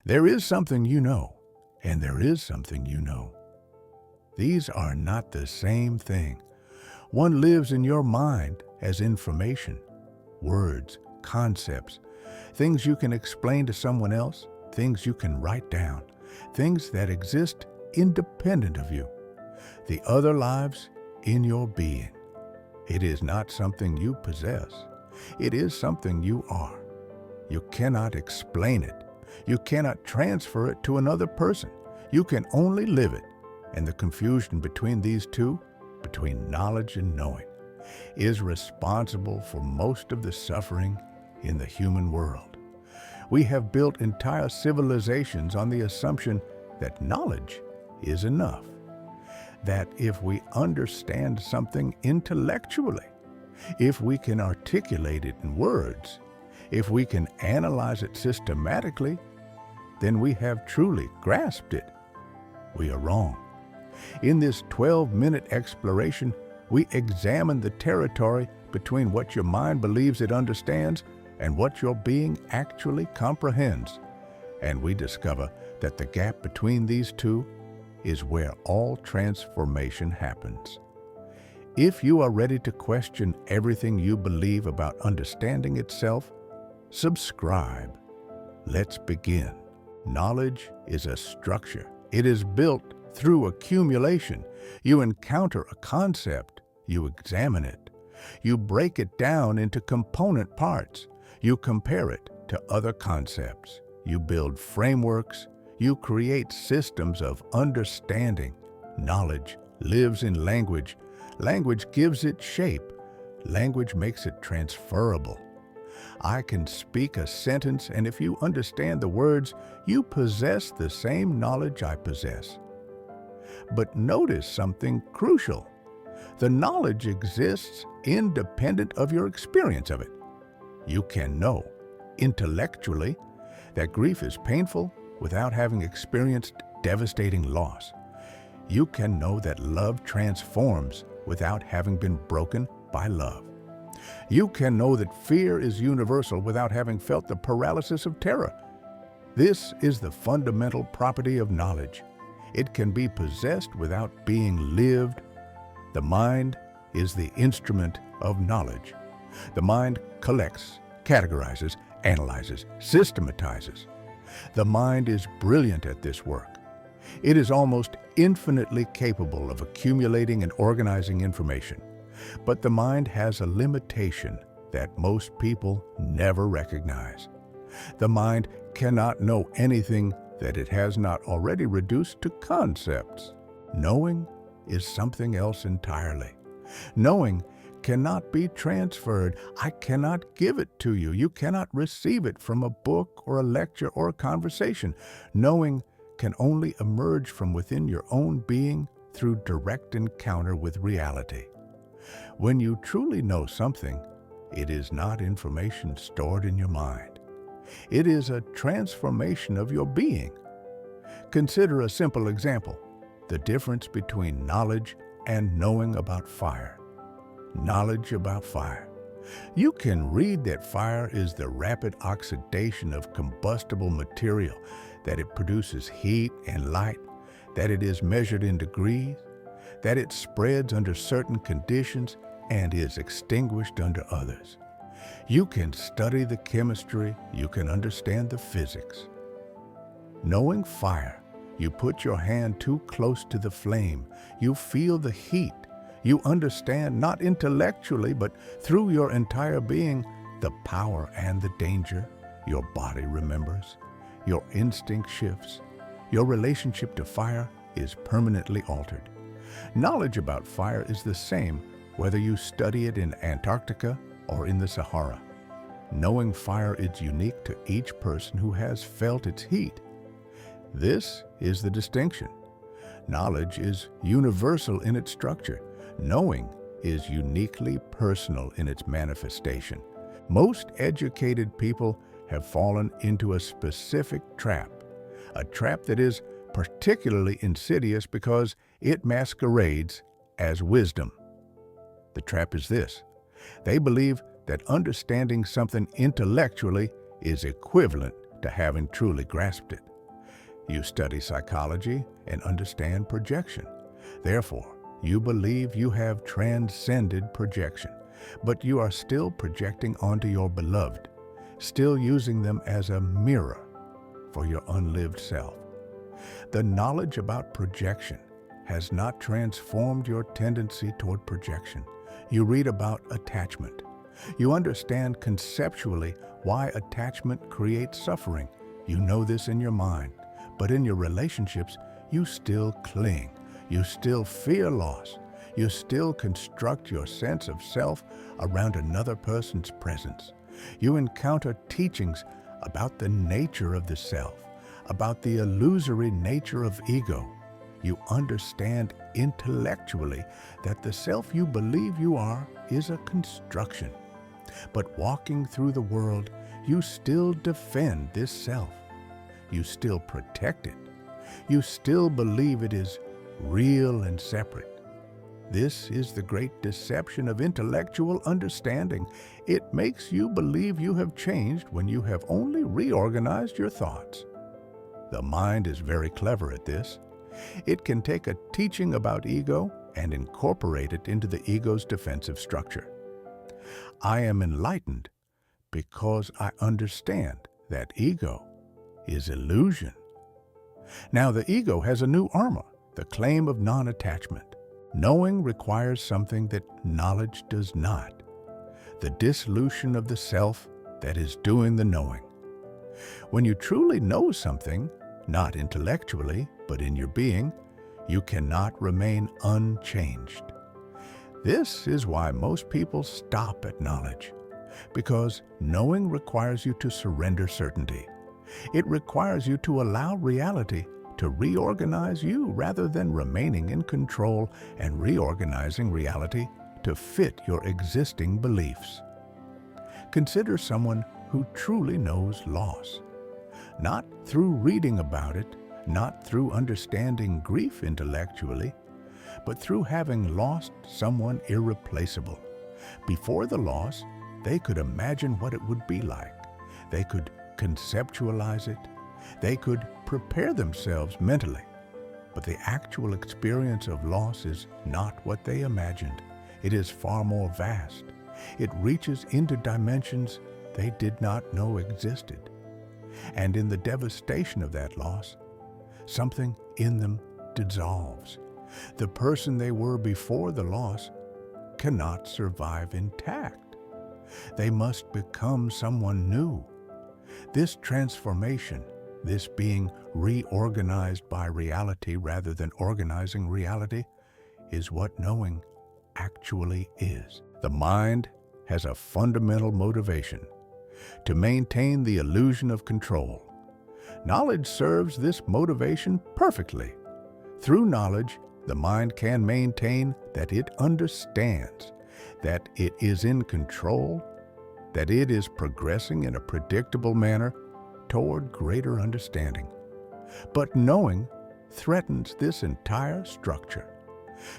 There is something you know, and there is something you know. These are not the same thing. One lives in your mind as information, words, concepts, things you can explain to someone else, things you can write down, things that exist independent of you. The other lives in your being. It is not something you possess. It is something you are. You cannot explain it. You cannot transfer it to another person. You can only live it. And the confusion between these two, between knowledge and knowing, is responsible for most of the suffering in the human world. We have built entire civilizations on the assumption that knowledge is enough. That if we understand something intellectually, if we can articulate it in words, if we can analyze it systematically, then we have truly grasped it. We are wrong. In this 12-minute exploration, we examine the territory between what your mind believes it understands and what your being actually comprehends. And we discover that the gap between these two is where all transformation happens. If you are ready to question everything you believe about understanding itself, subscribe. Let's begin. Knowledge is a structure. It is built through accumulation. You encounter a concept, you examine it. You break it down into component parts. You compare it to other concepts. You build frameworks. You create systems of understanding. Knowledge lives in language. Language gives it shape. Language makes it transferable. I can speak a sentence, and if you understand the words, you possess the same knowledge I possess. But notice something crucial. The knowledge exists independent of your experience of it. You can know, intellectually, that grief is painful without having experienced devastating loss. You can know that love transforms without having been broken by love. You can know that fear is universal without having felt the paralysis of terror. This is the fundamental property of knowledge. It can be possessed without being lived. The mind is the instrument of knowledge. The mind collects, categorizes, analyzes, systematizes. The mind is brilliant at this work. It is almost infinitely capable of accumulating and organizing information. But the mind has a limitation that most people never recognize. The mind cannot know anything that it has not already reduced to concepts. Knowing is something else entirely. Knowing cannot be transferred. I cannot give it to you. You cannot receive it from a book or a lecture or a conversation. Knowing can only emerge from within your own being through direct encounter with reality. When you truly know something, it is not information stored in your mind. It is a transformation of your being. Consider a simple example: the difference between knowledge and knowing about fire. Knowledge about fire. You can read that fire is the rapid oxidation of combustible material, that it produces heat and light, that it is measured in degrees, that it spreads under certain conditions and is extinguished under others. You can study the chemistry, you can understand the physics. Knowing fire, you put your hand too close to the flame, you feel the heat, you understand not intellectually but through your entire being the power and the danger. Your body remembers, your instinct shifts, your relationship to fire is permanently altered. Knowledge about fire is the same whether you study it in Antarctica or in the Sahara. Knowing fire is unique to each person who has felt its heat. This is the distinction. Knowledge is universal in its structure. Knowing is uniquely personal in its manifestation. Most educated people have fallen into a specific trap, a trap that is particularly insidious because it masquerades as wisdom. The trap is this: they believe that understanding something intellectually is equivalent to having truly grasped it. You study psychology and understand projection. Therefore, you believe you have transcended projection, but you are still projecting onto your beloved, still using them as a mirror for your unlived self. The knowledge about projection has not transformed your tendency toward projection. You read about attachment. You understand conceptually why attachment creates suffering. You know this in your mind, but in your relationships, you still cling. You still fear loss. You still construct your sense of self around another person's presence. You encounter teachings about the nature of the self, about the illusory nature of ego. You understand intellectually that the self you believe you are is a construction. But walking through the world, you still defend this self. You still protect it. You still believe it is real and separate. This is the great deception of intellectual understanding. It makes you believe you have changed when you have only reorganized your thoughts. The mind is very clever at this. It can take a teaching about ego and incorporate it into the ego's defensive structure. I am enlightened because I understand that ego is illusion. Now the ego has a new armor, the claim of non-attachment. Knowing requires something that knowledge does not, the dissolution of the self that is doing the knowing. When you truly know something, not intellectually, but in your being, you cannot remain unchanged. This is why most people stop at knowledge, because knowing requires you to surrender certainty. It requires you to allow reality to reorganize you rather than remaining in control and reorganizing reality to fit your existing beliefs. Consider someone who truly knows loss, not through reading about it, not through understanding grief intellectually, but through having lost someone irreplaceable. Before the loss, they could imagine what it would be like. They could conceptualize it. They could prepare themselves mentally. But the actual experience of loss is not what they imagined. It is far more vast. It reaches into dimensions they did not know existed. And in the devastation of that loss, something in them dissolves. The person they were before the loss cannot survive intact. They must become someone new. This transformation, this being reorganized by reality rather than organizing reality, is what knowing actually is. The mind has a fundamental motivation: to maintain the illusion of control. Knowledge serves this motivation perfectly. Through knowledge, the mind can maintain that it understands, that it is in control, that it is progressing in a predictable manner toward greater understanding. But knowing threatens this entire structure,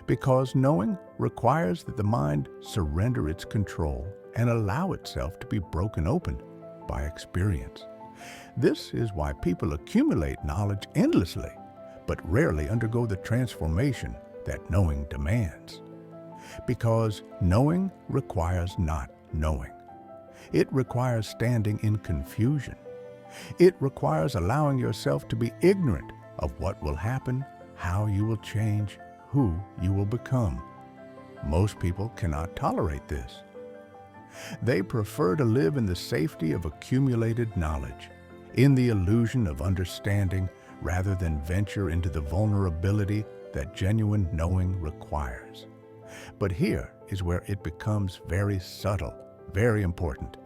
because knowing requires that the mind surrender its control and allow itself to be broken open by experience. This is why people accumulate knowledge endlessly, but rarely undergo the transformation that knowing demands. Because knowing requires not knowing. It requires standing in confusion. It requires allowing yourself to be ignorant of what will happen, how you will change, who you will become. Most people cannot tolerate this. They prefer to live in the safety of accumulated knowledge, in the illusion of understanding, rather than venture into the vulnerability that genuine knowing requires. But here is where it becomes very subtle, very important.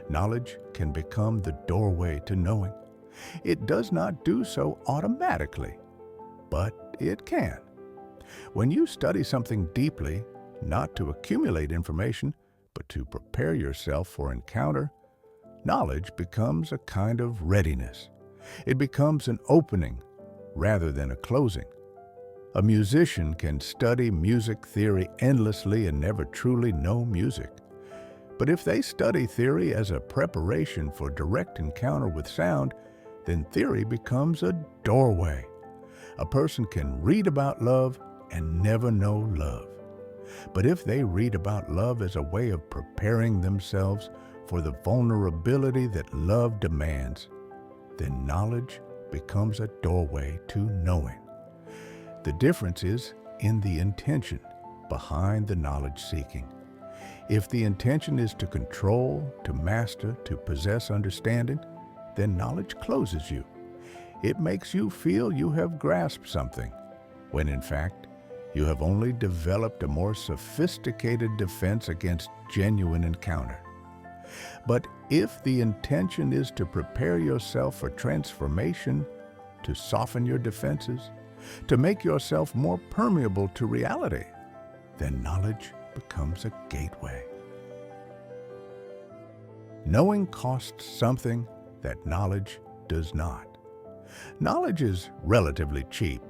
Knowledge can become the doorway to knowing. It does not do so automatically, but it can. When you study something deeply, not to accumulate information, but to prepare yourself for encounter, knowledge becomes a kind of readiness. It becomes an opening rather than a closing. A musician can study music theory endlessly and never truly know music. But if they study theory as a preparation for direct encounter with sound, then theory becomes a doorway. A person can read about love and never know love. But if they read about love as a way of preparing themselves for the vulnerability that love demands, then knowledge becomes a doorway to knowing. The difference is in the intention behind the knowledge seeking. If the intention is to control, to master, to possess understanding, then knowledge closes you. It makes you feel you have grasped something, when in fact, you have only developed a more sophisticated defense against genuine encounter. But if the intention is to prepare yourself for transformation, to soften your defenses, to make yourself more permeable to reality, then knowledge becomes a gateway. Knowing costs something that knowledge does not. Knowledge is relatively cheap.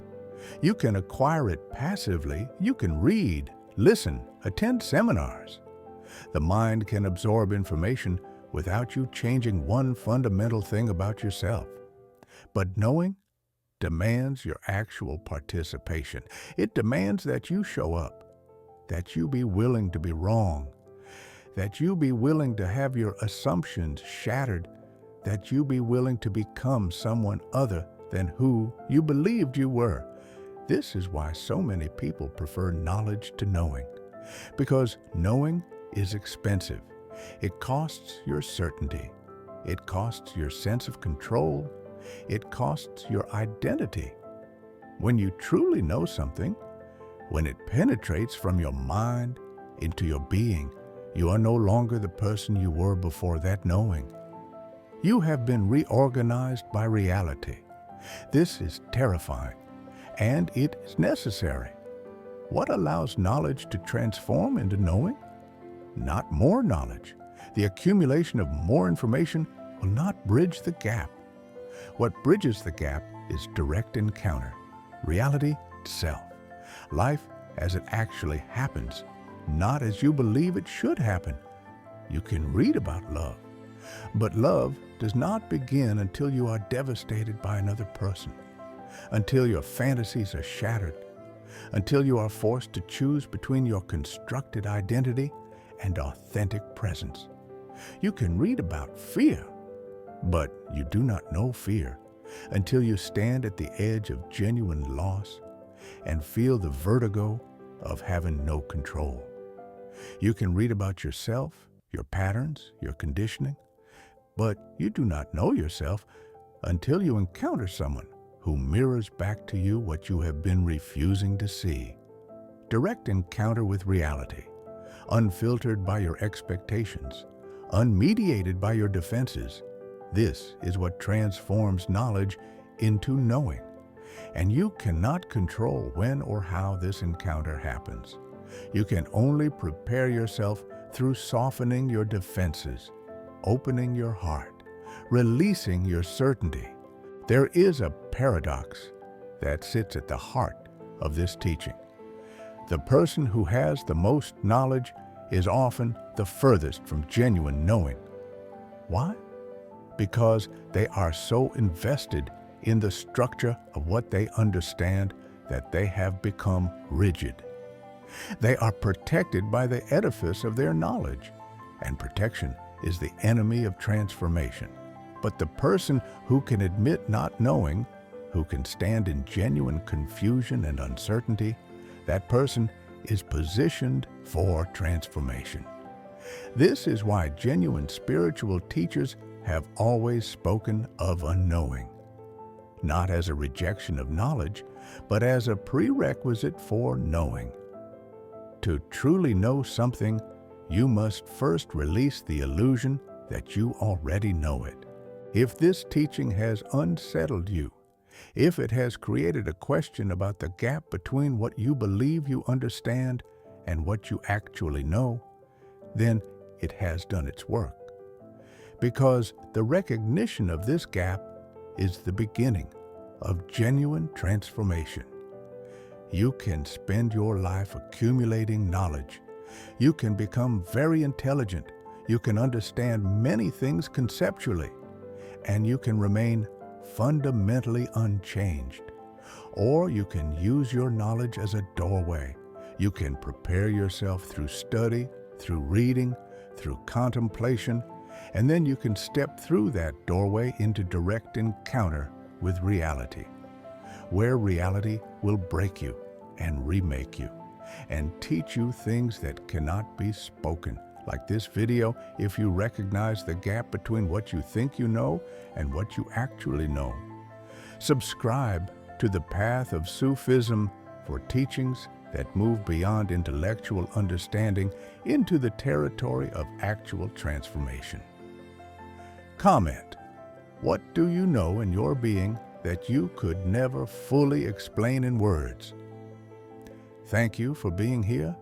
You can acquire it passively. You can read, listen, attend seminars. The mind can absorb information without you changing one fundamental thing about yourself. But knowing demands your actual participation. It demands that you show up, that you be willing to be wrong, that you be willing to have your assumptions shattered, that you be willing to become someone other than who you believed you were. This is why so many people prefer knowledge to knowing, because knowing is expensive. It costs your certainty. It costs your sense of control. It costs your identity. When you truly know something, when it penetrates from your mind into your being, you are no longer the person you were before that knowing. You have been reorganized by reality. This is terrifying, and it is necessary. What allows knowledge to transform into knowing? Not more knowledge. The accumulation of more information will not bridge the gap. What bridges the gap is direct encounter, reality itself, life as it actually happens, not as you believe it should happen. You can read about love, but love does not begin until you are devastated by another person, until your fantasies are shattered, until you are forced to choose between your constructed identity and authentic presence. You can read about fear, but you do not know fear until you stand at the edge of genuine loss and feel the vertigo of having no control. You can read about yourself, your patterns, your conditioning, but you do not know yourself until you encounter someone who mirrors back to you what you have been refusing to see. Direct encounter with reality, unfiltered by your expectations, unmediated by your defenses. This is what transforms knowledge into knowing. And you cannot control when or how this encounter happens. You can only prepare yourself through softening your defenses, opening your heart, releasing your certainty. There is a paradox that sits at the heart of this teaching. The person who has the most knowledge is often the furthest from genuine knowing. Why? Because they are so invested in the structure of what they understand that they have become rigid. They are protected by the edifice of their knowledge, and protection is the enemy of transformation. But the person who can admit not knowing, who can stand in genuine confusion and uncertainty, that person is positioned for transformation. This is why genuine spiritual teachers have always spoken of unknowing, not as a rejection of knowledge, but as a prerequisite for knowing. To truly know something, you must first release the illusion that you already know it. If this teaching has unsettled you, if it has created a question about the gap between what you believe you understand and what you actually know, then it has done its work. Because the recognition of this gap is the beginning of genuine transformation. You can spend your life accumulating knowledge. You can become very intelligent. You can understand many things conceptually, and you can remain fundamentally unchanged. Or you can use your knowledge as a doorway. You can prepare yourself through study, through reading, through contemplation, and then you can step through that doorway into direct encounter with reality, where reality will break you and remake you and teach you things that cannot be spoken. Like this video, if you recognize the gap between what you think you know and what you actually know. Subscribe to the Path of Sufism for teachings that move beyond intellectual understanding into the territory of actual transformation. Comment: what do you know in your being that you could never fully explain in words? Thank you for being here,